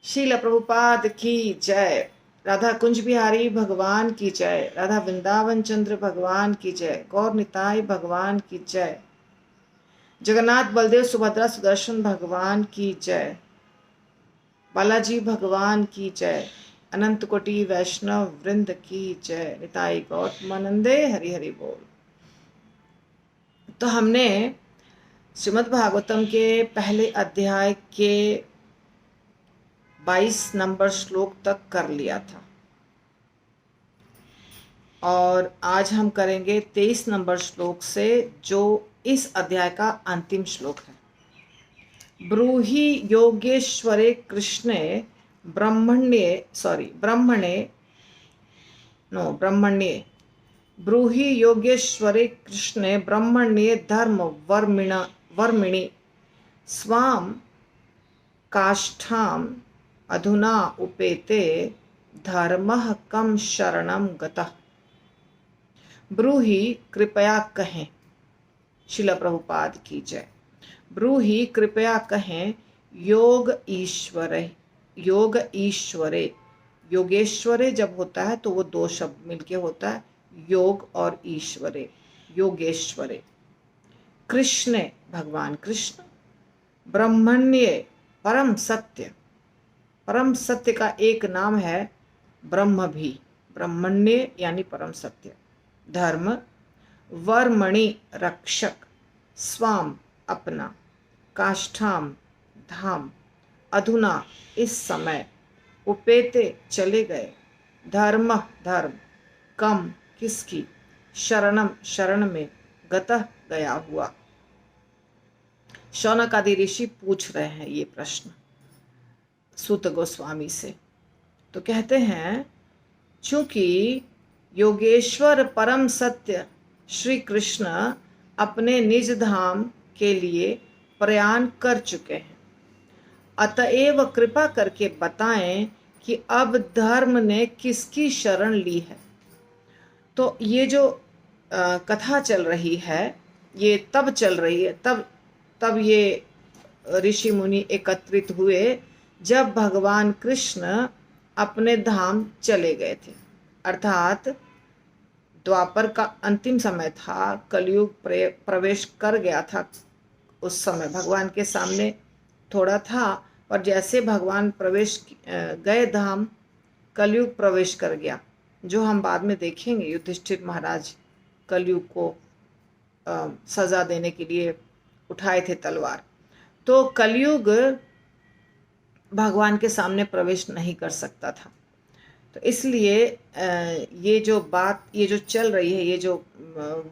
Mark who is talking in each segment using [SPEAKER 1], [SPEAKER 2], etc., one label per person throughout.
[SPEAKER 1] शील प्रभुपाद की जय। राधा कुंज बिहारी भगवान की जय। राधा वृंदावन चंद्र भगवान की जय। गौर निताई भगवान की जय। जगन्नाथ बलदेव सुभद्रा सुदर्शन भगवान की जय। बालाजी भगवान की जय। अनंत कोटि वैष्णव वृंद की जय। निताई गौतमानंदे हरि हरि बोल। तो हमने श्रीमद् भागवतम के पहले अध्याय के 22 नंबर श्लोक तक कर लिया था और आज हम करेंगे 23 नंबर श्लोक से, जो इस अध्याय का अंतिम श्लोक है। ब्रूहि योगेश्वरे कृष्णे ब्रह्मण्ये ब्रूहि योगेश्वरे कृष्णे ब्रह्मण्ये धर्म वर्मिणि स्वाम काष्ठाम अधुना उपेते धर्मः कम शरणम गतः। ब्रूहि कृपया कहें। शिला प्रभुपाद की जय। ब्रूहि कृपया कहें। योग ईश्वरे योगेश्वरे जब होता है तो वो दो शब्द मिलके होता है, योग और ईश्वरे। योगेश्वरे कृष्ण भगवान कृष्ण, ब्रह्मण्य परम सत्य का एक नाम है ब्रह्म भी, ब्रह्मण्य यानी परम सत्य। धर्म वर्मणि रक्षक, स्वाम अपना, काष्ठाम धाम, अधुना इस समय, उपेते चले गए, धर्म धर्म, कम किसकी, शरणम शरण में, गतः गया हुआ। शौनक आदि ऋषि पूछ रहे हैं ये प्रश्न सूत गोस्वामी से। तो कहते हैं, चूंकि योगेश्वर परम सत्य श्री कृष्ण अपने निज धाम के लिए प्रयाण कर चुके हैं, अतएव कृपा करके बताएं कि अब धर्म ने किसकी शरण ली है। तो ये जो कथा चल रही है, ये तब चल रही है, तब ये ऋषि मुनि एकत्रित हुए जब भगवान कृष्ण अपने धाम चले गए थे। अर्थात द्वापर का अंतिम समय था, कलयुग प्रवेश कर गया था। उस समय भगवान के सामने थोड़ा था, और जैसे भगवान प्रवेश गए धाम, कलयुग प्रवेश कर गया, जो हम बाद में देखेंगे। युधिष्ठिर महाराज कलयुग को सजा देने के लिए उठाए थे तलवार। तो कलयुग भगवान के सामने प्रवेश नहीं कर सकता था। तो इसलिए ये जो चल रही है, ये जो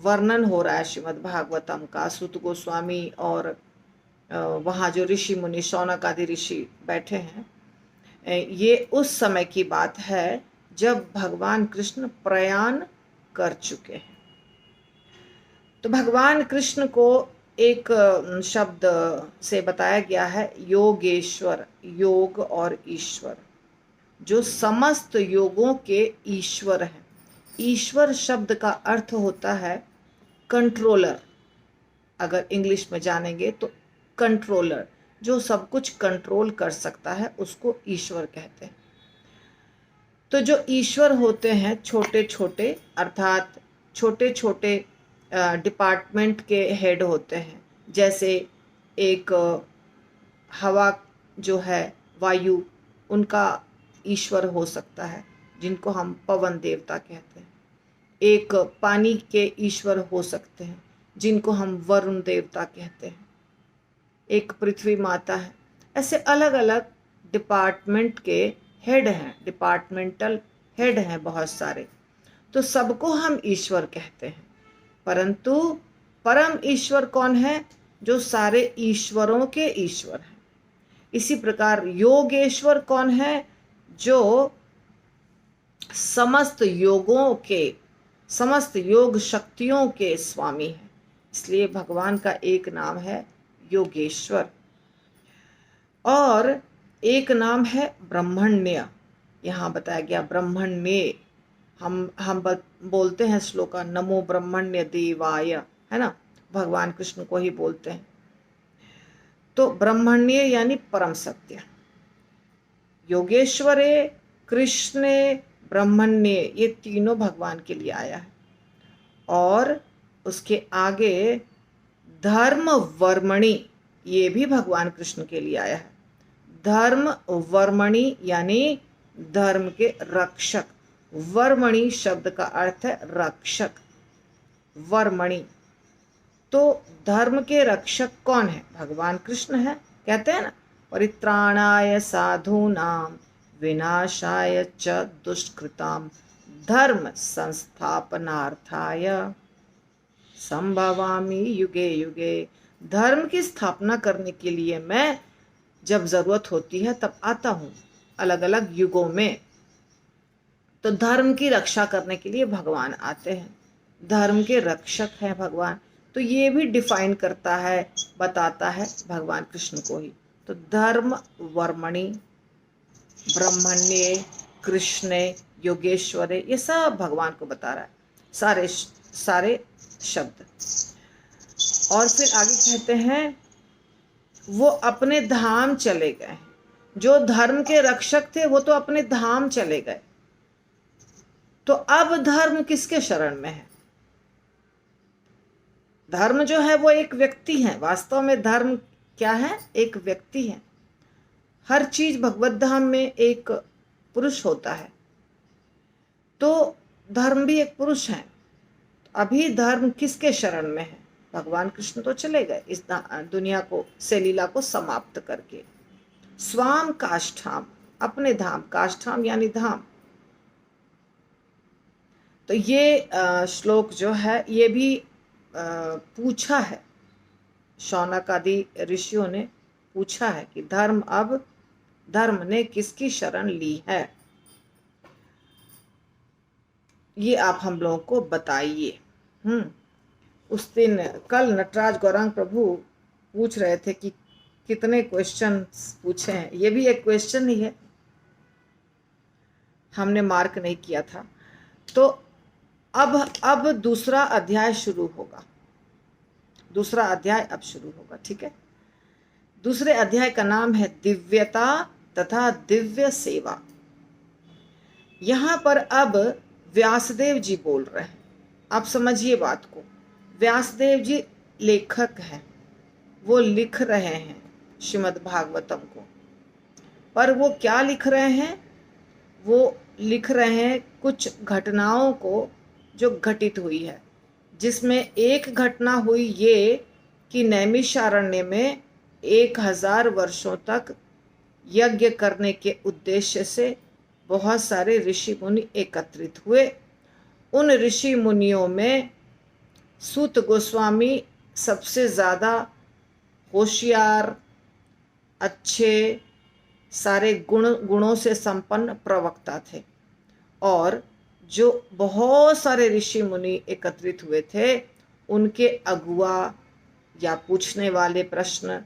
[SPEAKER 1] वर्णन हो रहा है श्रीमद् भागवतम का, सूत गोस्वामी और वहाँ जो ऋषि मुनि शौनक आदि ऋषि बैठे हैं, ये उस समय की बात है जब भगवान कृष्ण प्रयाण कर चुके हैं। तो भगवान कृष्ण को एक शब्द से बताया गया है, योगेश्वर, योग और ईश्वर, जो समस्त योगों के ईश्वर हैं। ईश्वर शब्द का अर्थ होता है कंट्रोलर। अगर इंग्लिश में जानेंगे तो कंट्रोलर, जो सब कुछ कंट्रोल कर सकता है, उसको ईश्वर कहते हैं। तो जो ईश्वर होते हैं छोटे छोटे, अर्थात छोटे छोटे डिपार्टमेंट के हेड होते हैं। जैसे एक हवा जो है, वायु, उनका ईश्वर हो सकता है, जिनको हम पवन देवता कहते हैं। एक पानी के ईश्वर हो सकते हैं, जिनको हम वरुण देवता कहते हैं। एक पृथ्वी माता है। ऐसे अलग अलग डिपार्टमेंट के हेड हैं, डिपार्टमेंटल हेड हैं बहुत सारे। तो सबको हम ईश्वर कहते हैं, परंतु परम ईश्वर कौन है? जो सारे ईश्वरों के ईश्वर हैं। इसी प्रकार योगेश्वर कौन है? जो समस्त योग शक्तियों के स्वामी है। इसलिए भगवान का एक नाम है योगेश्वर, और एक नाम है ब्रह्मण्य। यहाँ बताया गया ब्रह्मण्य। हम बोलते हैं श्लोका, नमो ब्रह्मण्य देवाय, है ना, भगवान कृष्ण को ही बोलते हैं। तो ब्रह्मण्य यानी परम सत्य, योगेश्वरे, कृष्णे, ब्रह्मण्ये, ये तीनों भगवान के लिए आया है। और उसके आगे धर्म वर्मणि, ये भी भगवान कृष्ण के लिए आया है। धर्म वर्मणि यानी धर्म के रक्षक। वर्मणि शब्द का अर्थ है रक्षक, वर्मणि। तो धर्म के रक्षक कौन है? भगवान कृष्ण है। कहते हैं ना, परित्राणाय साधूनां विनाशाय च दुष्कृतां धर्म संस्थापनार्थाय संभवामि युगे युगे। धर्म की स्थापना करने के लिए मैं जब जरूरत होती है तब आता हूँ अलग अलग युगों में। तो धर्म की रक्षा करने के लिए भगवान आते हैं, धर्म के रक्षक हैं भगवान। तो ये भी डिफाइन करता है, बताता है भगवान कृष्ण को ही। तो धर्म वर्मणि, ब्रह्मण्ये, कृष्णे, योगेश्वरे, ये सब भगवान को बता रहा है, सारे सारे शब्द। और फिर आगे कहते हैं वो अपने धाम चले गए। जो धर्म के रक्षक थे वो तो अपने धाम चले गए। तो अब धर्म किसके शरण में है? धर्म जो है वो एक व्यक्ति है। वास्तव में धर्म क्या है? एक व्यक्ति है। हर चीज भगवत धाम में एक पुरुष होता है, तो धर्म भी एक पुरुष है। अभी धर्म किसके शरण में है? भगवान कृष्ण तो चले गए इस दुनिया को से लीला को समाप्त करके। स्वाम काष्ठाम, अपने धाम, काष्ठाम यानी धाम। तो ये श्लोक जो है ये भी पूछा है, शौनक आदि ऋषियों ने पूछा है कि धर्म ने किसकी शरण ली है, ये आप हम लोगों को बताइए। उस दिन कल नटराज गौरांग प्रभु पूछ रहे थे कि कितने क्वेश्चन पूछे हैं। ये भी एक क्वेश्चन ही है, हमने मार्क नहीं किया था। तो अब दूसरा अध्याय शुरू होगा, दूसरा अध्याय अब शुरू होगा, ठीक है। दूसरे अध्याय का नाम है दिव्यता तथा दिव्य सेवा। यहां पर अब व्यासदेव जी बोल रहे हैं। आप समझिए बात को। व्यासदेव जी लेखक हैं, वो लिख रहे हैं श्रीमद् भागवतम को। पर वो क्या लिख रहे हैं? वो लिख रहे हैं कुछ घटनाओं को जो घटित हुई है, जिसमें एक घटना हुई ये कि नैमिषारण्य में 1000 वर्षों तक यज्ञ करने के उद्देश्य से बहुत सारे ऋषि मुनि एकत्रित हुए। उन ऋषि मुनियों में सूत गोस्वामी सबसे ज़्यादा होशियार, अच्छे, सारे गुणों से संपन्न प्रवक्ता थे। और जो बहुत सारे ऋषि मुनि एकत्रित हुए थे, उनके अगुआ या पूछने वाले प्रश्न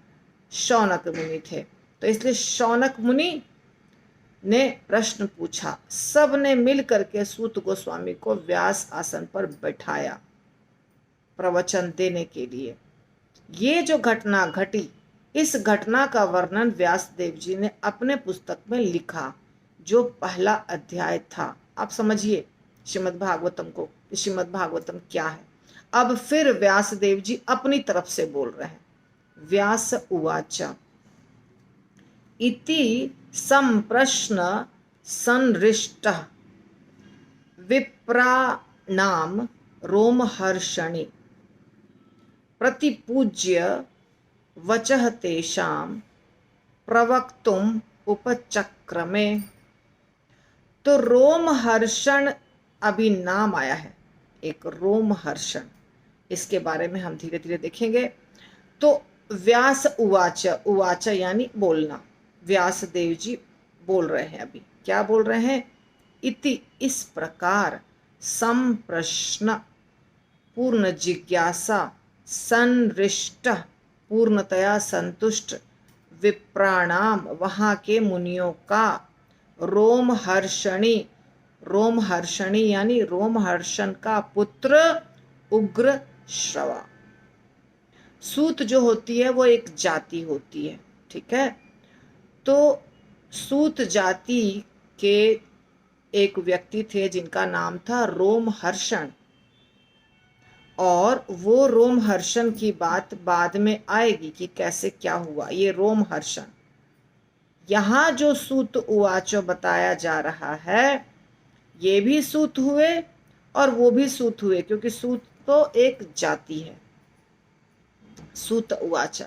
[SPEAKER 1] शौनक मुनि थे। तो इसलिए शौनक मुनि ने प्रश्न पूछा। सब ने मिल करके सूत गोस्वामी को व्यास आसन पर बैठाया प्रवचन देने के लिए। ये जो घटना घटी, इस घटना का वर्णन व्यासदेव जी ने अपने पुस्तक में लिखा, जो पहला अध्याय था। आप समझिए श्रीमद् भागवतम को, श्रीमद् भागवतम क्या है। अब फिर व्यासदेव जी अपनी तरफ से बोल रहे हैं। व्यास उवाच इति संप्रश्न संहृष्टः विप्राणाम रोमहर्षणि प्रतिपूज्य वचः तेषां प्रवक्तुम उपचक्रमे। तो रोमहर्षण अभी नाम आया है, एक रोमहर्षण, इसके बारे में हम धीरे धीरे देखेंगे। तो व्यास उवाच, उवाच यानी बोलना। व्यासदेव जी बोल रहे हैं। अभी क्या बोल रहे हैं? इति, इस प्रकार, संप्रश्न, पूर्ण जिज्ञासा, संहृष्ट, पूर्णतया संतुष्ट, विप्राणाम, वहां के मुनियों का, रोमहर्षणी, रोमहर्षणी यानी रोमहर्षण का पुत्र उग्र श्रवा। सूत जो होती है वो एक जाति होती है, ठीक है। तो सूत जाति के एक व्यक्ति थे जिनका नाम था रोमहर्षण, और वो रोमहर्षण की बात बाद में आएगी कि कैसे क्या हुआ। ये रोमहर्षण, यहाँ जो सूत उवाचो बताया जा रहा है, ये भी सूत हुए और वो भी सूत हुए, क्योंकि सूत तो एक जाति है, सूत उवाच।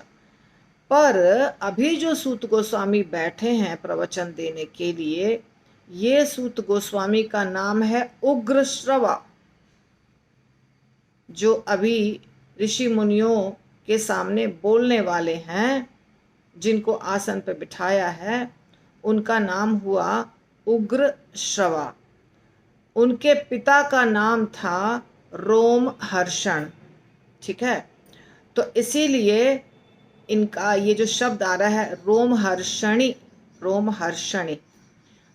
[SPEAKER 1] पर अभी जो सूत गोस्वामी बैठे हैं प्रवचन देने के लिए, ये सूत गोस्वामी का नाम है उग्रश्रवा। जो अभी ऋषि मुनियों के सामने बोलने वाले हैं, जिनको आसन पर बिठाया है, उनका नाम हुआ उग्रश्रवा। उनके पिता का नाम था रोमहर्षण। ठीक है, तो इसीलिए इनका ये जो शब्द आ रहा है रोमहर्षणी, रोमहर्षणी,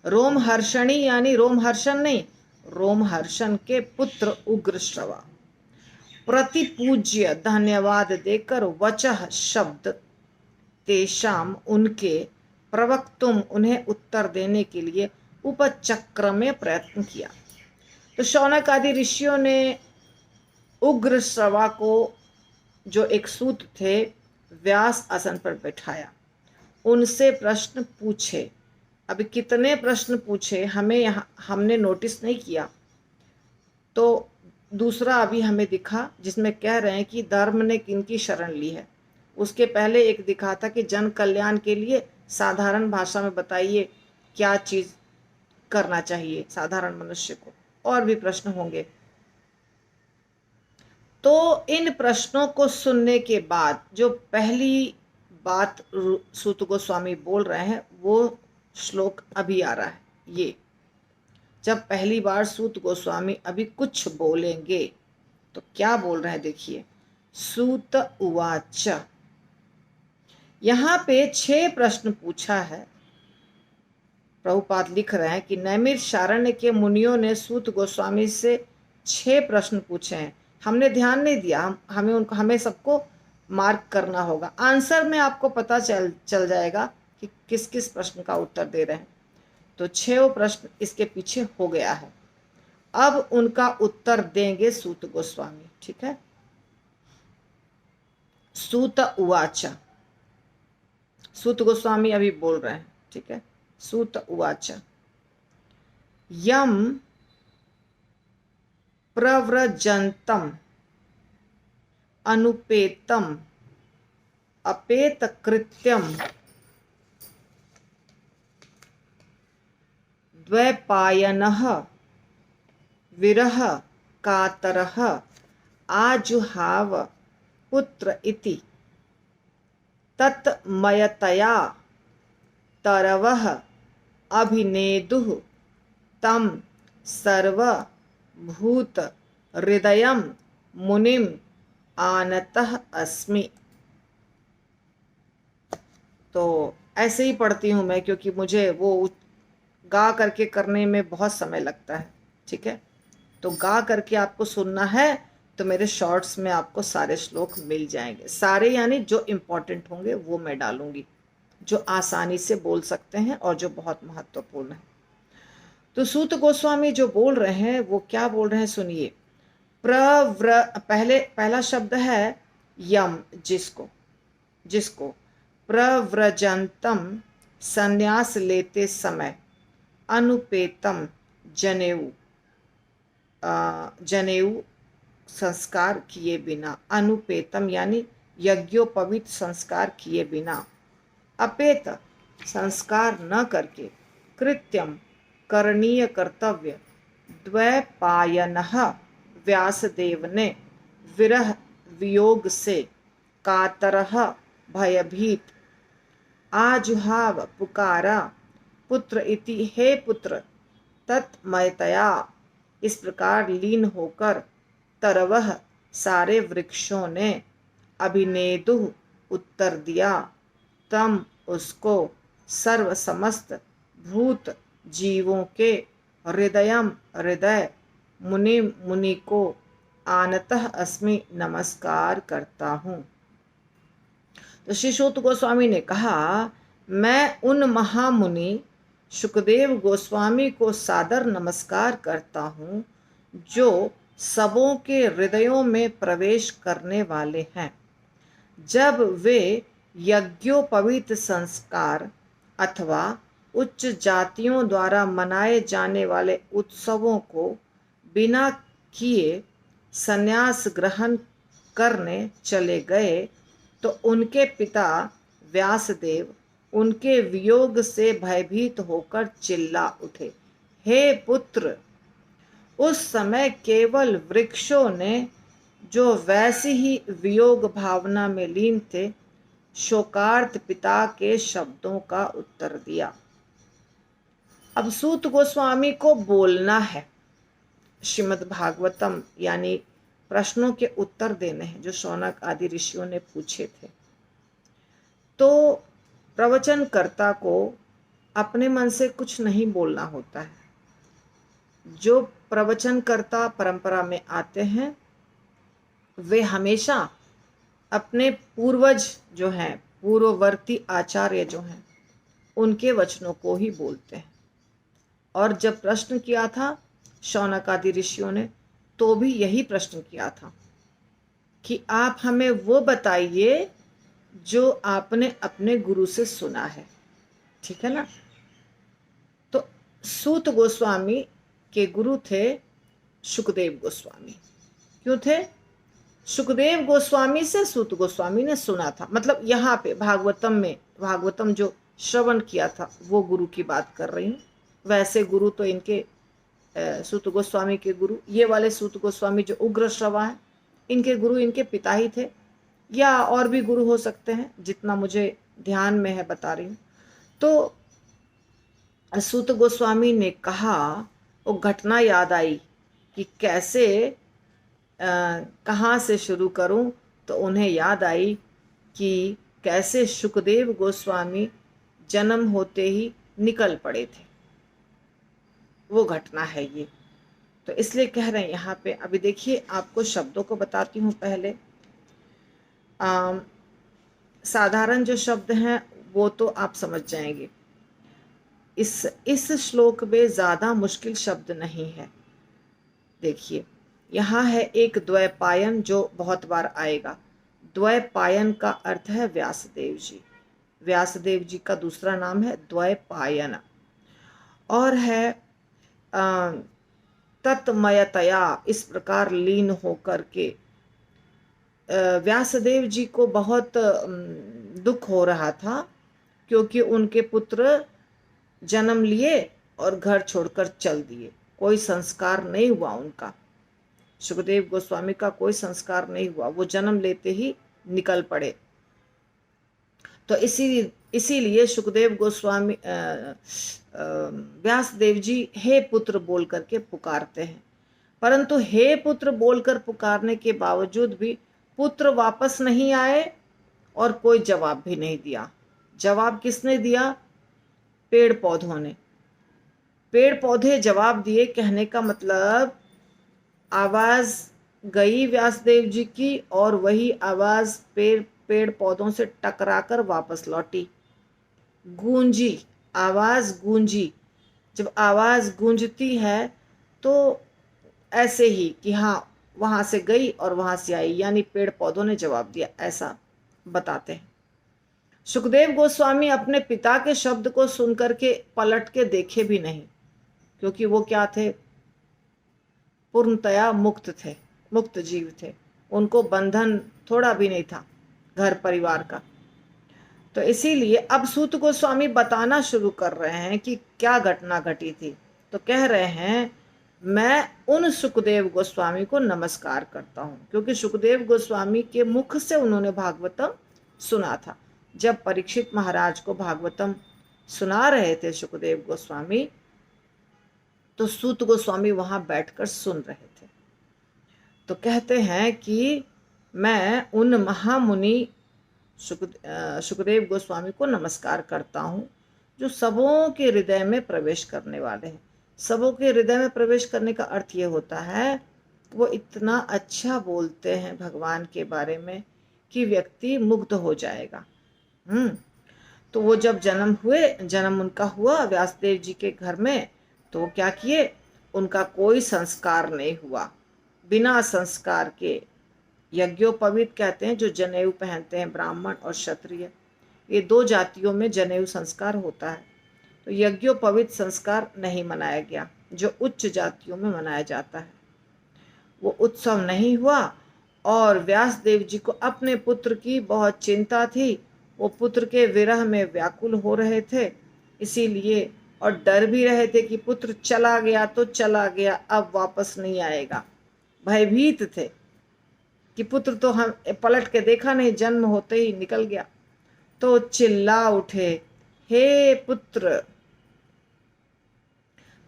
[SPEAKER 1] रोमहर्षणी यानी रोमहर्षण नहीं, रोमहर्षण के पुत्र उग्रश्रवा। प्रतिपूज्य धन्यवाद देकर वचः शब्द तेषाम उनके प्रवक्तुम उन्हें उत्तर देने के लिए उपचक्र में प्रयत्न किया। तो शौनक आदि ऋषियों ने उग्रश्रवा को, जो एक सूत थे, व्यास आसन पर बैठाया, उनसे प्रश्न पूछे। अभी कितने प्रश्न पूछे हमने नोटिस नहीं किया। तो दूसरा अभी हमें दिखा जिसमें कह रहे हैं कि धर्म ने किनकी शरण ली है। उसके पहले एक दिखा था कि जन कल्याण के लिए साधारण भाषा में बताइए क्या चीज करना चाहिए साधारण मनुष्य को। और भी प्रश्न होंगे। तो इन प्रश्नों को सुनने के बाद जो पहली बात सूत गोस्वामी बोल रहे हैं, वो श्लोक अभी आ रहा है। ये जब पहली बार सूत गोस्वामी अभी कुछ बोलेंगे तो क्या बोल रहे हैं देखिए। सूत उवाच, यहाँ पे 6 प्रश्न पूछा है। प्रभुपाद लिख रहे हैं कि नैमिषारण्य के मुनियों ने सूत गोस्वामी से 6 प्रश्न पूछे हैं। हमने ध्यान नहीं दिया, हमें सबको मार्क करना होगा। आंसर में आपको पता चल जाएगा कि किस किस प्रश्न का उत्तर दे रहे हैं। तो 6 प्रश्न इसके पीछे हो गया है। अब उनका उत्तर देंगे सूत गोस्वामी। ठीक है, सूत उवाच, सूत गोस्वामी अभी बोल रहे हैं। ठीक है, सूत उवाच, यम प्रव्रजंतम अनुपेतम अपेत कृत्यम द्वैपायनः विरह कातरः आजुहाव पुत्र इति तत्मयतया तरवः अभिनेदुः तम सर्वभूत हृदयं मुनिम आनतः अस्मि। तो ऐसे ही पढ़ती हूँ मैं, क्योंकि मुझे वो गा करके करने में बहुत समय लगता है। ठीक है, तो गा करके आपको सुनना है तो मेरे शॉर्ट्स में आपको सारे श्लोक मिल जाएंगे। सारे यानी जो इम्पोर्टेंट होंगे वो मैं डालूंगी, जो आसानी से बोल सकते हैं और जो बहुत महत्वपूर्ण है। तो सूत गोस्वामी जो बोल रहे हैं वो क्या बोल रहे हैं सुनिए। पहला शब्द है यम, जिसको प्रव्रजंतम संन्यास लेते समय, अनुपेतम जनेऊ संस्कार किए बिना, अनुपेतम यानी यज्ञोपवीत संस्कार किए बिना, अपेत संस्कार न करके, कृत्यम करणीय कर्तव्य, द्वैपायनः व्यासदेव ने, विरह वियोग से, कातरः भयभीत, आजुहाव पुकारा, पुत्र इति हे पुत्र, तत्मयतया इस प्रकार लीन होकर, तरवह सारे वृक्षों ने, अभिनेदुः उत्तर दिया, तम उसको, सर्व समस्त भूत जीवों के, हृदयम हृदय, मुनि को, आनतः अस्मि नमस्कार करता हूँ। तो श्री सूत गोस्वामी ने कहा मैं उन महामुनि सुखदेव गोस्वामी को सादर नमस्कार करता हूँ जो सबों के हृदयों में प्रवेश करने वाले हैं। जब वे यज्ञोपवीत संस्कार अथवा उच्च जातियों द्वारा मनाए जाने वाले उत्सवों को बिना किए संन्यास ग्रहण करने चले गए तो उनके पिता व्यासदेव उनके वियोग से भयभीत होकर चिल्ला उठे, हे पुत्र! उस समय केवल वृक्षों ने, जो वैसी ही वियोग भावना में लीन थे, शोकार्त पिता के शब्दों का उत्तर दिया। अब सूत गोस्वामी को बोलना है, श्रीमद् भागवतम यानी प्रश्नों के उत्तर देने हैं जो शौनक आदि ऋषियों ने पूछे थे। तो प्रवचनकर्ता को अपने मन से कुछ नहीं बोलना होता है। जो प्रवचनकर्ता परंपरा में आते हैं वे हमेशा अपने पूर्वज जो हैं, पूर्ववर्ती आचार्य जो हैं, उनके वचनों को ही बोलते हैं। और जब प्रश्न किया था शौनक आदि ऋषियों ने, तो भी यही प्रश्न किया था कि आप हमें वो बताइए जो आपने अपने गुरु से सुना है, ठीक है ना। तो सूत गोस्वामी के गुरु थे सुखदेव गोस्वामी। क्यों थे? सुखदेव गोस्वामी से सूत गोस्वामी ने सुना था। मतलब यहाँ पे भागवतम में, भागवतम जो श्रवण किया था वो गुरु की बात कर रही हूँ। वैसे गुरु तो इनके सूत गोस्वामी के गुरु, ये वाले सूत गोस्वामी जो उग्र श्रवा है, इनके गुरु इनके पिता ही थे, या और भी गुरु हो सकते हैं, जितना मुझे ध्यान में है बता रही हूँ। तो सूत गोस्वामी ने कहा, वो घटना याद आई कि कैसे कहाँ से शुरू करूं, तो उन्हें याद आई कि कैसे सुखदेव गोस्वामी जन्म होते ही निकल पड़े थे। वो घटना है ये, तो इसलिए कह रहे हैं यहाँ पे। अभी देखिए, आपको शब्दों को बताती हूँ पहले। साधारण जो शब्द हैं वो तो आप समझ जाएंगे। इस श्लोक में ज़्यादा मुश्किल शब्द नहीं है। देखिए, यहाँ है एक द्वैपायन जो बहुत बार आएगा। द्वैपायन का अर्थ है व्यासदेव जी। व्यासदेव जी का दूसरा नाम है द्वैपायन। और है तत्मयतया, इस प्रकार लीन होकर के। व्यासदेव जी को बहुत दुख हो रहा था क्योंकि उनके पुत्र जन्म लिए और घर छोड़कर चल दिए। कोई संस्कार नहीं हुआ उनका। सुखदेव गोस्वामी का कोई संस्कार नहीं हुआ, वो जन्म लेते ही निकल पड़े। तो इसीलिए सुखदेव गोस्वामी व्यासदेव जी हे पुत्र बोल करके पुकारते हैं। परंतु हे पुत्र बोलकर पुकारने के बावजूद भी पुत्र वापस नहीं आए और कोई जवाब भी नहीं दिया। जवाब किसने दिया? पेड़ पौधों ने। पेड़ पौधे जवाब दिए, कहने का मतलब आवाज गई व्यासदेव जी की और वही आवाज पेड़ पौधों से टकराकर वापस लौटी। गूंजी, आवाज गूंजी। जब आवाज गूंजती है तो ऐसे ही कि हाँ, वहां से गई और वहां से आई, यानी पेड़ पौधों ने जवाब दिया, ऐसा बताते हैं। सुखदेव गोस्वामी अपने पिता के शब्द को सुनकर के पलट के देखे भी नहीं, क्योंकि वो क्या थे? पूर्णतया मुक्त थे, मुक्त जीव थे। उनको बंधन थोड़ा भी नहीं था घर परिवार का। तो इसीलिए अब सूत गोस्वामी बताना शुरू कर रहे हैं कि क्या घटना घटी थी। तो कह रहे हैं, मैं उन सुखदेव गोस्वामी को नमस्कार करता हूँ, क्योंकि सुखदेव गोस्वामी के मुख से उन्होंने भागवतम सुना था। जब परीक्षित महाराज को भागवतम सुना रहे थे सुखदेव गोस्वामी, तो सूत गोस्वामी वहां बैठकर सुन रहे थे। तो कहते हैं कि मैं उन महामुनि सुखदेव गोस्वामी को नमस्कार करता हूँ जो सबों के हृदय में प्रवेश करने वाले हैं। सबों के हृदय में प्रवेश करने का अर्थ ये होता है, वो इतना अच्छा बोलते हैं भगवान के बारे में कि व्यक्ति मुग्ध हो जाएगा। तो वो जब जन्म उनका हुआ व्यासदेव जी के घर में, तो वो क्या किए, उनका कोई संस्कार नहीं हुआ। बिना संस्कार के यज्ञोपवीत कहते हैं जो जनेऊ पहनते हैं ब्राह्मण और क्षत्रिय, ये दो जातियों में जनेऊ संस्कार होता है। तो यज्ञोपवीत संस्कार नहीं मनाया गया जो उच्च जातियों में मनाया जाता है, वो उत्सव नहीं हुआ। और व्यासदेव जी को अपने पुत्र की बहुत चिंता थी, वो पुत्र के विरह में व्याकुल हो रहे थे, इसीलिए और डर भी रहे थे कि पुत्र चला गया तो चला गया, अब वापस नहीं आएगा। भयभीत थे कि पुत्र तो हम पलट के देखा नहीं, जन्म होते ही निकल गया। तो चिल्ला उठे, हे पुत्र,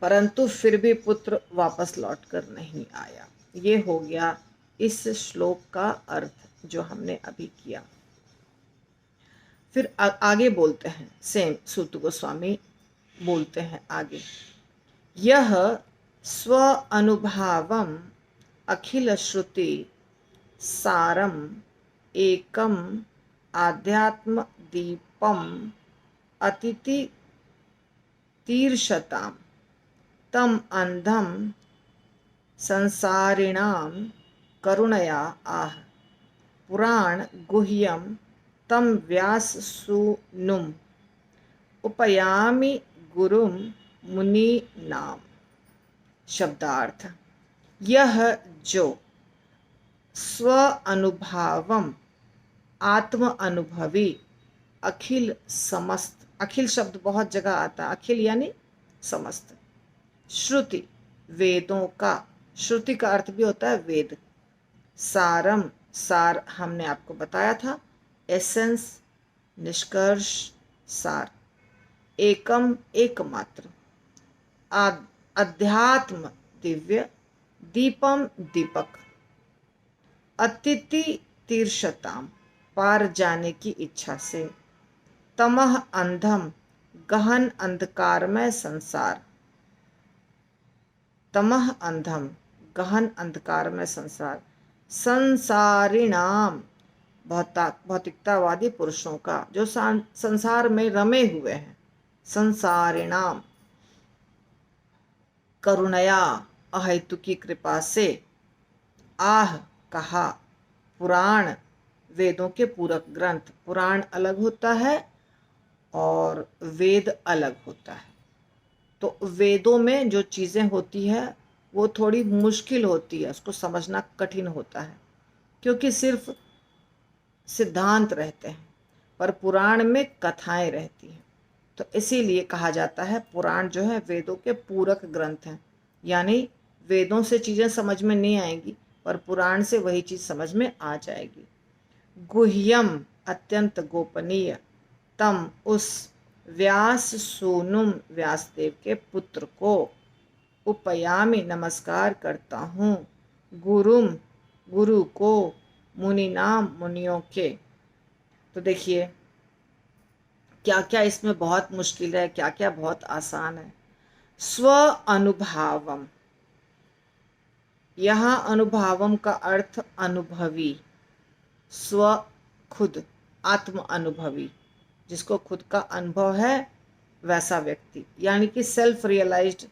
[SPEAKER 1] परंतु फिर भी पुत्र वापस लौटकर नहीं आया। ये हो गया इस श्लोक का अर्थ जो हमने अभी किया। फिर आगे बोलते हैं, सेम सूत गोस्वामी बोलते हैं आगे, यह स्व अनुभावम अखिल श्रुति सारम एकम आध्यात्म दीपम अतिथि तीर्षताम तम अंधम संसारिणां करुणया आह पुराण गुह्यम तम व्यास सूनुम उपयामि गुरुम मुनि नाम। शब्दार्थ, यह जो स्व अनुभावम आत्म अनुभवी अखिल समस्त, अखिल शब्द बहुत जगह आता है, अखिल यानी समस्त, श्रुति वेदों का, श्रुति का अर्थ भी होता है वेद, सारम सार हमने आपको बताया था, एसेंस निष्कर्ष सार, एकम एकमात्र, अध्यात्म दिव्य, दीपम दीपक, अतिथि तीर्षताम पार जाने की इच्छा से, तमह अंधम गहन अंधकार में संसार, तमह अंधम गहन अंधकार में संसार, संसारिणाम भौतिकतावादी पुरुषों का जो संसार में रमे हुए हैं, संसारिणाम करुणया अहेतु की कृपा से, आह कहा, पुराण वेदों के पूरक ग्रंथ, पुराण अलग होता है और वेद अलग होता है। तो वेदों में जो चीज़ें होती है वो थोड़ी मुश्किल होती है, उसको समझना कठिन होता है क्योंकि सिर्फ सिद्धांत रहते हैं, पर पुराण में कथाएं रहती हैं। तो इसीलिए कहा जाता है पुराण जो है वेदों के पूरक ग्रंथ हैं, यानी वेदों से चीज़ें समझ में नहीं आएंगी पर पुराण से वही चीज़ समझ में आ जाएगी। गुह्यम अत्यंत गोपनीय, तम उस व्यास सूनुम व्यासदेव के पुत्र को, उपयामी नमस्कार करता हूँ, गुरुम गुरु को, मुनि नाम मुनियों के। तो देखिए क्या क्या इसमें बहुत मुश्किल है, क्या क्या बहुत आसान है। स्व अनुभावम, यहाँ अनुभावम का अर्थ अनुभवी, स्व खुद, आत्म अनुभवी, जिसको खुद का अनुभव है वैसा व्यक्ति, यानी कि सेल्फ रियलाइज्ड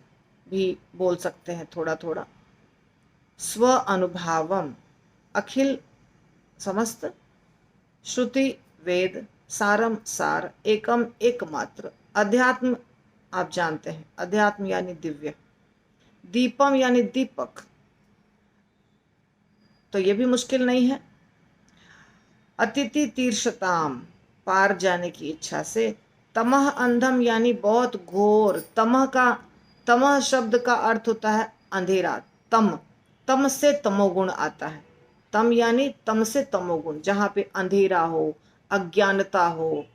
[SPEAKER 1] भी बोल सकते हैं थोड़ा थोड़ा। स्व अनुभावम अखिल समस्त, श्रुति वेद, सारम सार, एकम एकमात्र, अध्यात्म आप जानते हैं, अध्यात्म यानी दिव्य, दीपम यानी दीपक, तो ये भी मुश्किल नहीं है, अतिथि तीर्षताम पार जाने की इच्छा से, तमह अंधम यानी बहुत घोर, तमह शब्द का अर्थ होता है अंधेरा, तम से तमोगुण आता है, तम यानी तम से तमोगुण, जहाँ पे अंधेरा हो, अज्ञानता हो,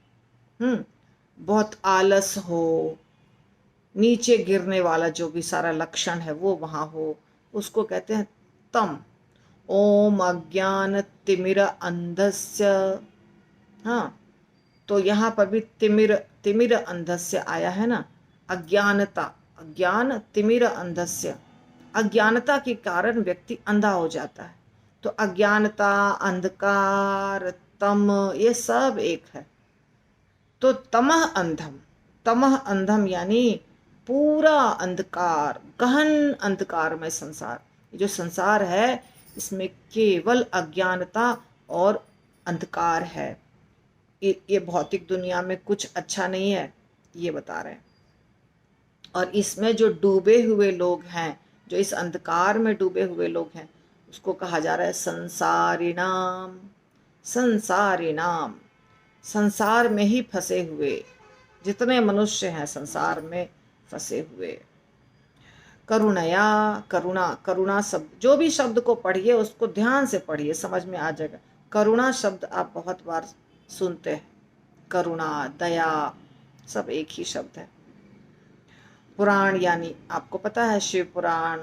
[SPEAKER 1] बहुत आलस हो, नीचे गिरने वाला जो भी सारा लक्षण है वो वहाँ हो, उसको कहते हैं तम। ओम अज्ञान तिमिर अंधस्य, हाँ तो यहाँ पर भी तिमिर अंधस्य आया है ना, अज्ञानता, अज्ञान तिमिर अंधस्य, अज्ञानता के कारण व्यक्ति अंधा हो जाता है। तो अज्ञानता, अंधकार, तम, ये सब एक है। तो तमह अंधम, तमह अंधम यानी पूरा अंधकार, गहन अंधकार में संसार। ये जो संसार है इसमें केवल अज्ञानता और अंधकार है। ये भौतिक दुनिया में कुछ अच्छा नहीं है, ये बता रहे हैं। और इसमें जो डूबे हुए लोग हैं, जो इस अंधकार में डूबे हुए लोग हैं, उसको कहा जा रहा है संसारिणाम। संसारिणाम, संसार में ही फंसे हुए जितने मनुष्य हैं संसार में फंसे हुए। करुणया, करुणा, करुणा शब्द, जो भी शब्द को पढ़िए उसको ध्यान से पढ़िए, समझ में आ जाएगा। करुणा शब्द आप बहुत बार सुनते हैं। करुणा, दया, सब एक ही शब्द है। पुराण यानी आपको पता है शिव पुराण,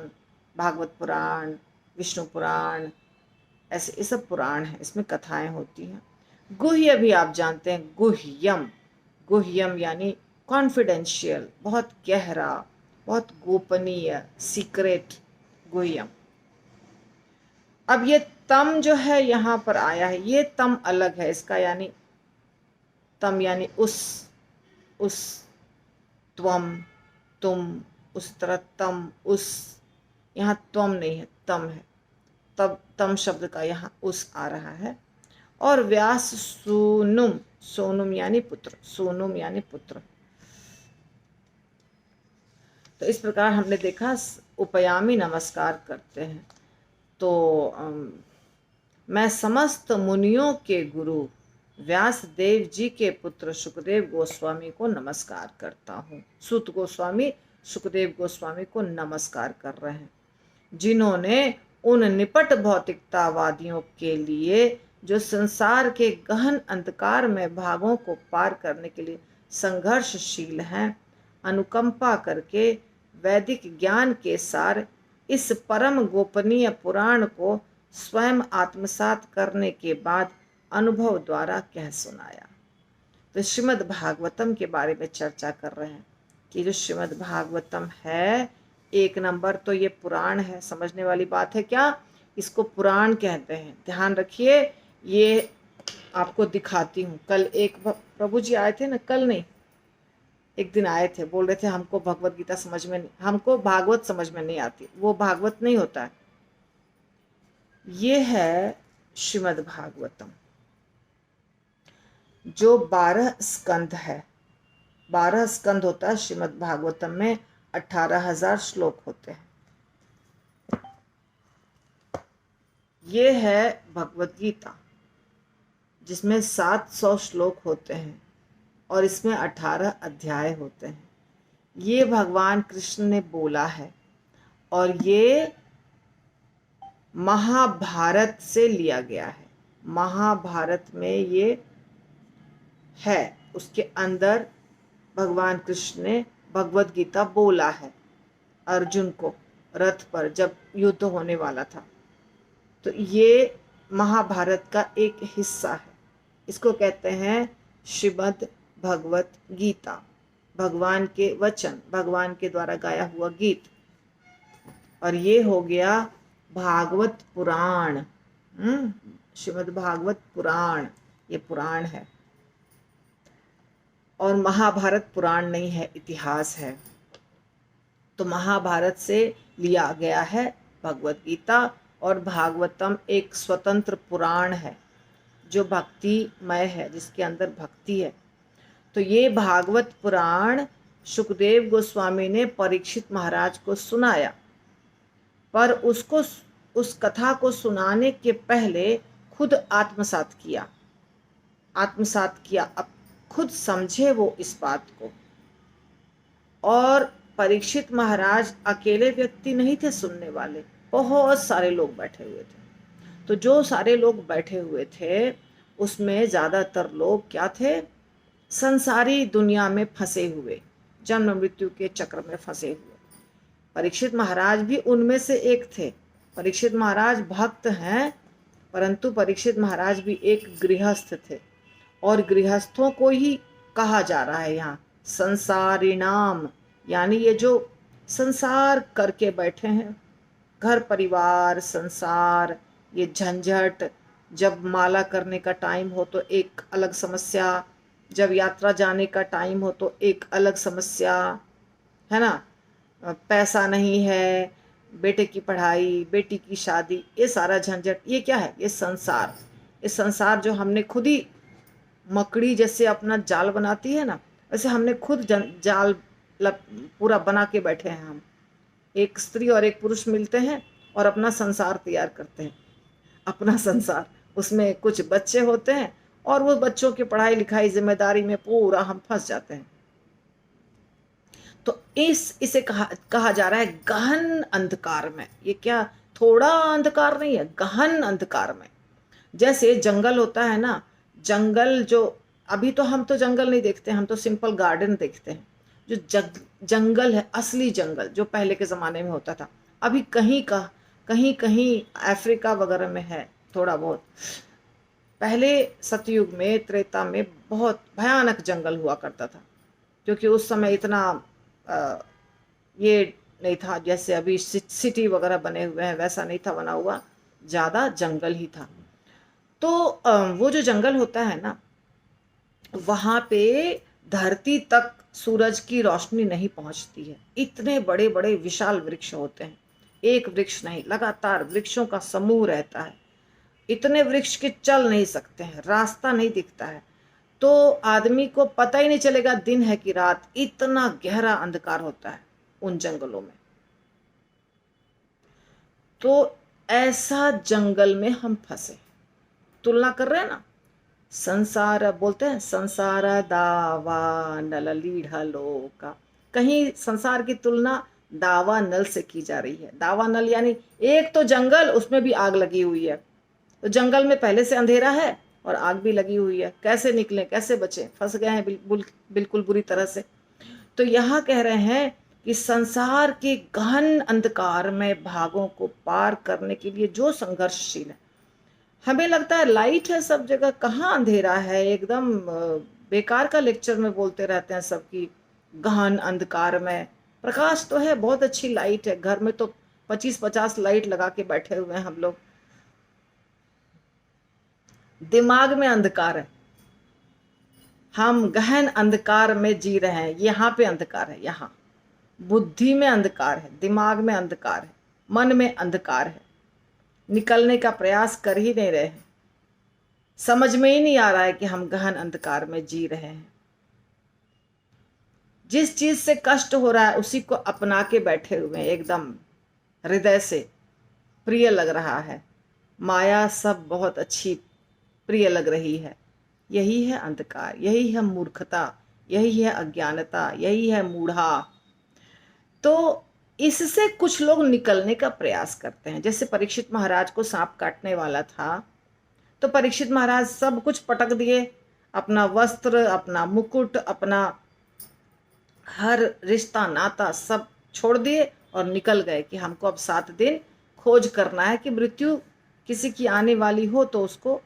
[SPEAKER 1] भागवत पुराण, विष्णु पुराण, ऐसे ये सब पुराण है, इसमें कथाएं होती हैं। गुह्य भी आप जानते हैं, गुह्यम, गुह्यम यानी कॉन्फिडेंशियल, बहुत गहरा, बहुत गोपनीय, सीक्रेट, गुह्यम। अब ये तम जो है यहाँ पर आया है, ये तम अलग है इसका, यानी तम यानी उस, त्वम, तुम, उस तरह तम, उस, यहाँ त्वम नहीं है, तम है। तब तम शब्द का यहाँ उस आ रहा है। और व्यास सोनुम, सोनुम यानी पुत्र, सोनुम यानी पुत्र। तो इस प्रकार हमने देखा उपयामी नमस्कार करते हैं। तो मैं समस्त मुनियों के गुरु व्यास देव जी के पुत्र सुखदेव गोस्वामी को नमस्कार करता हूँ। सूत गोस्वामी सुखदेव गोस्वामी को नमस्कार कर रहे हैं, जिन्होंने उन निपट भौतिकतावादियों के लिए, जो संसार के गहन अंधकार में भागों को पार करने के लिए संघर्षशील हैं, अनुकंपा करके वैदिक ज्ञान के सार इस परम गोपनीय पुराण को स्वयं आत्मसात करने के बाद अनुभव द्वारा कह सुनाया। तो श्रीमद् भागवतम के बारे में चर्चा कर रहे हैं कि जो श्रीमद् भागवतम है, एक नंबर तो ये पुराण है। समझने वाली बात है क्या, इसको पुराण कहते हैं। ध्यान रखिए, ये आपको दिखाती हूँ। कल एक प्रभु जी आए थे ना, कल नहीं, एक दिन आए थे, बोल रहे थे हमको भगवत गीता समझ में नहीं, हमको भागवत समझ में नहीं आती। वो भागवत नहीं होता है, ये है श्रीमद् भागवतम, जो 12 स्कंद है। 12 स्कंद होता है श्रीमद् भागवतम में, 18,000 श्लोक होते हैं। ये है भगवत गीता, जिसमें 700 श्लोक होते हैं और इसमें 18 अध्याय होते हैं। ये भगवान कृष्ण ने बोला है और ये महाभारत से लिया गया है। महाभारत में ये है, उसके अंदर भगवान कृष्ण ने भगवत गीता बोला है अर्जुन को रथ पर, जब युद्ध होने वाला था। तो ये महाभारत का एक हिस्सा है। इसको कहते हैं श्रीमद् भगवत गीता, भगवान के वचन, भगवान के द्वारा गाया हुआ गीत। और ये हो गया भागवत पुराण, श्रीमद् भागवत पुराण, ये पुराण है। और महाभारत पुराण नहीं है, इतिहास है। तो महाभारत से लिया गया है भगवत गीता, और भागवतम एक स्वतंत्र पुराण है जो भक्तिमय है, जिसके अंदर भक्ति है। तो ये भागवत पुराण सुखदेव गोस्वामी ने परीक्षित महाराज को सुनाया, पर उसको, उस कथा को सुनाने के पहले खुद आत्मसात किया। अब खुद समझे वो इस बात को। और परीक्षित महाराज अकेले व्यक्ति नहीं थे सुनने वाले, बहुत सारे लोग बैठे हुए थे। तो जो सारे लोग बैठे हुए थे उसमें ज़्यादातर लोग क्या थे, संसारी दुनिया में फंसे हुए, जन्म मृत्यु के चक्र में फंसे हुए। परीक्षित महाराज भी उनमें से एक थे। परीक्षित महाराज भक्त हैं, परंतु परीक्षित महाराज भी एक गृहस्थ थे। और गृहस्थों को ही कहा जा रहा है यहाँ संसारिणाम, यानी ये जो संसार करके बैठे हैं, घर परिवार संसार, ये झंझट, जब माला करने का टाइम हो तो एक अलग समस्या, जब यात्रा जाने का टाइम हो तो एक अलग समस्या, है ना, पैसा नहीं है, बेटे की पढ़ाई, बेटी की शादी, ये सारा झंझट, ये क्या है, ये संसार। ये संसार जो हमने खुद ही, मकड़ी जैसे अपना जाल बनाती है ना, वैसे हमने खुद जाल पूरा बना के बैठे हैं हम। एक स्त्री और एक पुरुष मिलते हैं और अपना संसार तैयार करते हैं, अपना संसार। उसमें कुछ बच्चे होते हैं और वो बच्चों की पढ़ाई लिखाई जिम्मेदारी में पूरा हम फंस जाते हैं। तो इसे कहा जा रहा है गहन अंधकार में। ये क्या थोड़ा अंधकार नहीं है, गहन अंधकार में। जैसे जंगल होता है ना, जंगल जो, अभी तो हम तो जंगल नहीं देखते, हम तो सिंपल गार्डन देखते हैं। जो जंगल है, असली जंगल जो पहले के ज़माने में होता था, अभी कहीं कहीं अफ्रीका वगैरह में है थोड़ा बहुत। पहले सतयुग में, त्रेता में बहुत भयानक जंगल हुआ करता था, क्योंकि उस समय इतना ये नहीं था जैसे अभी सिटी वगैरह बने हुए हैं, वैसा नहीं था बना हुआ, ज़्यादा जंगल ही था। तो वो जो जंगल होता है ना, वहाँ पे धरती तक सूरज की रोशनी नहीं पहुँचती है। इतने बड़े बड़े विशाल वृक्ष होते हैं, एक वृक्ष नहीं, लगातार वृक्षों का समूह रहता है। इतने वृक्ष के चल नहीं सकते हैं, रास्ता नहीं दिखता है, तो आदमी को पता ही नहीं चलेगा दिन है कि रात। इतना गहरा अंधकार होता है उन जंगलों में। तो ऐसा जंगल में हम फंसे। तुलना कर रहे हैं ना, संसार बोलते हैं, संसार दावा नल लीढ़ा लोका। कहीं संसार की तुलना दावा नल से की जा रही है। दावा नल यानी एक तो जंगल, उसमें भी आग लगी हुई है। तो जंगल में पहले से अंधेरा है और आग भी लगी हुई है, कैसे निकलें, कैसे बचें, फंस गए हैं बिल्कुल बुरी तरह से। तो यहाँ कह रहे हैं कि संसार के गहन अंधकार में भागों को पार करने के लिए जो संघर्षशील है। हमें लगता है लाइट है सब जगह, कहाँ अंधेरा है, एकदम बेकार का लेक्चर में बोलते रहते हैं सबकी। गहन अंधकार में प्रकाश तो है, बहुत अच्छी लाइट है, घर में तो 25-50 लाइट लगा के बैठे हुए हैं हम लोग। दिमाग में अंधकार है, हम गहन अंधकार में जी रहे हैं। यहाँ पे अंधकार है, यहाँ बुद्धि में अंधकार है, दिमाग में अंधकार है, मन में अंधकार है। निकलने का प्रयास कर ही नहीं रहे हैं, समझ में ही नहीं आ रहा है कि हम गहन अंधकार में जी रहे हैं। जिस चीज से कष्ट हो रहा है उसी को अपना के बैठे हुए हैं, एकदम हृदय से प्रिय लग रहा है। माया सब बहुत अच्छी प्रिय लग रही है। यही है अंधकार, यही है मूर्खता, यही है अज्ञानता, यही है मूढ़ा। तो इससे कुछ लोग निकलने का प्रयास करते हैं। जैसे परीक्षित महाराज को सांप काटने वाला था, तो परीक्षित महाराज सब कुछ पटक दिए, अपना वस्त्र, अपना मुकुट, अपना हर रिश्ता नाता सब छोड़ दिए और निकल गए कि हमको अब 7 दिन खोज करना है कि मृत्यु किसी की आने वाली हो तो उसको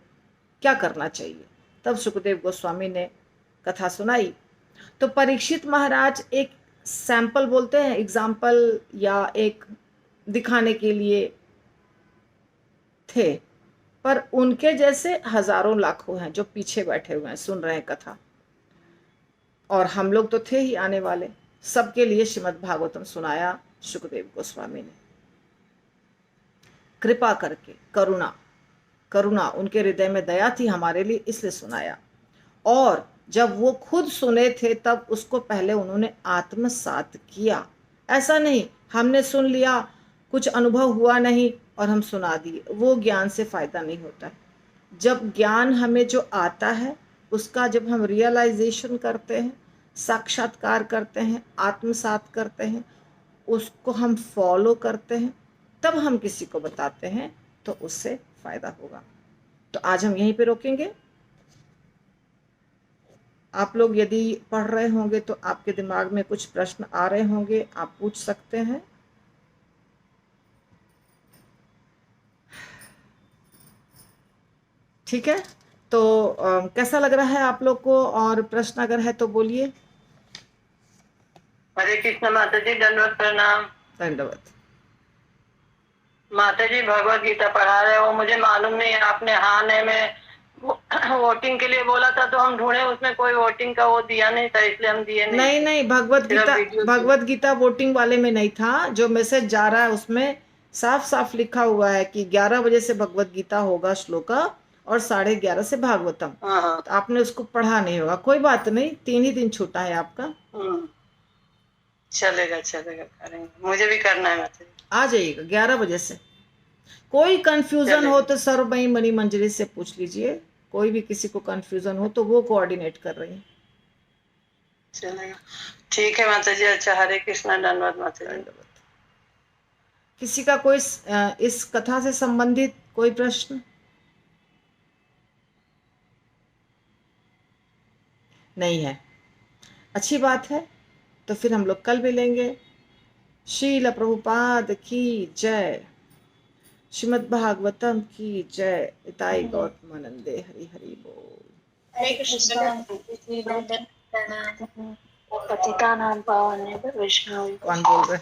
[SPEAKER 1] क्या करना चाहिए। तब सुखदेव गोस्वामी ने कथा सुनाई। तो परीक्षित महाराज एक सैंपल बोलते हैं, एग्जाम्पल या एक दिखाने के लिए थे, पर उनके जैसे हजारों लाखों हैं जो पीछे बैठे हुए हैं, सुन रहे हैं कथा। और हम लोग तो थे ही आने वाले, सबके लिए श्रीमद् भागवतम सुनाया सुखदेव गोस्वामी ने, कृपा करके। करुणा उनके हृदय में दया थी हमारे लिए, इसलिए सुनाया। और जब वो खुद सुने थे तब उसको पहले उन्होंने आत्मसात किया। ऐसा नहीं हमने सुन लिया, कुछ अनुभव हुआ नहीं और हम सुना दिए, वो ज्ञान से फायदा नहीं होता। जब ज्ञान हमें जो आता है उसका जब हम रियलाइजेशन करते हैं, साक्षात्कार करते हैं, आत्मसात करते हैं, उसको हम फॉलो करते हैं, तब हम किसी को बताते हैं तो उससे फायदा होगा। तो आज हम यहीं पे रोकेंगे। आप लोग यदि पढ़ रहे होंगे तो आपके दिमाग में कुछ प्रश्न आ रहे होंगे, आप पूछ सकते हैं। ठीक है, तो कैसा लग रहा है आप लोग को, और प्रश्न अगर है तो बोलिए।
[SPEAKER 2] हरे कृष्ण माता जी, दंडवत प्रणाम।
[SPEAKER 1] दंडवत।
[SPEAKER 2] माता जी भगवत गीता पढ़ा रहे हो, मुझे मालूम नहीं आपने हाँ नहीं में वोटिंग के लिए बोला था तो हम ढूंढे, उसमें कोई वोटिंग का वो दिया नहीं था, इसलिए हम दिए नहीं।
[SPEAKER 1] नहीं नहीं, भगवत गीता वोटिंग वाले में नहीं था। जो मैसेज जा रहा है उसमें साफ साफ लिखा हुआ है कि 11 बजे से भगवत गीता होगा श्लोका और 11:30 से भागवतम।
[SPEAKER 2] हाँ हाँ।
[SPEAKER 1] तो आपने उसको पढ़ा नहीं होगा, कोई बात नहीं, 3 ही दिन छूटा है आपका।
[SPEAKER 2] चलेगा चलेगा, करेंगे, मुझे भी करना है माता जी।
[SPEAKER 1] आ जाइएगा 11 बजे से। कोई कंफ्यूजन हो तो सर्वमयी मणि मंजरी से पूछ लीजिए, कोई भी किसी को कंफ्यूजन हो तो वो कोऑर्डिनेट कर रही है।
[SPEAKER 2] चलेगा, ठीक है माता जी। अच्छा, हरे कृष्णा, धन्यवाद माता जी।
[SPEAKER 1] धन्यवाद। किसी का कोई इस कथा से संबंधित कोई प्रश्न? नहीं है, अच्छी बात है। तो फिर हम लोग कल मिलेंगे। श्रील प्रभुपाद की जय, श्रीमद् भागवतम की जय। इताई गौतमानंदे हरि हरि बोल।
[SPEAKER 2] हरे कृष्णा। पतितानां पावनेभ्यो वैष्णवेभ्यो
[SPEAKER 1] कौन बोल रहे?